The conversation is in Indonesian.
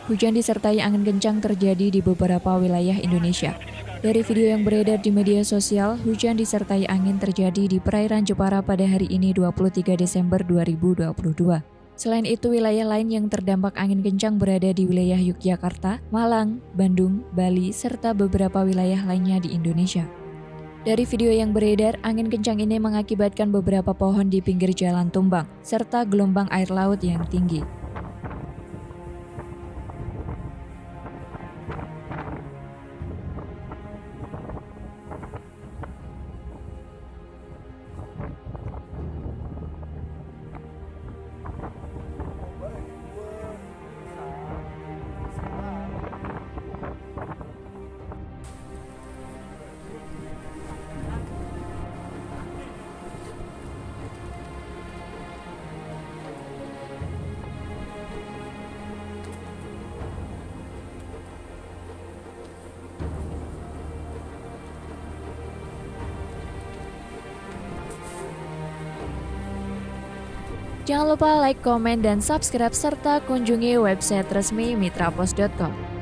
Hujan disertai angin kencang terjadi di beberapa wilayah Indonesia. Dari video yang beredar di media sosial, hujan disertai angin terjadi di perairan Jepara pada hari ini 23 Desember 2022. Selain itu, wilayah lain yang terdampak angin kencang berada di wilayah Yogyakarta, Malang, Bandung, Bali, serta beberapa wilayah lainnya di Indonesia. Dari video yang beredar, angin kencang ini mengakibatkan beberapa pohon di pinggir jalan tumbang, serta gelombang air laut yang tinggi. Jangan lupa like, komen, dan subscribe serta kunjungi website resmi mitrapos.com.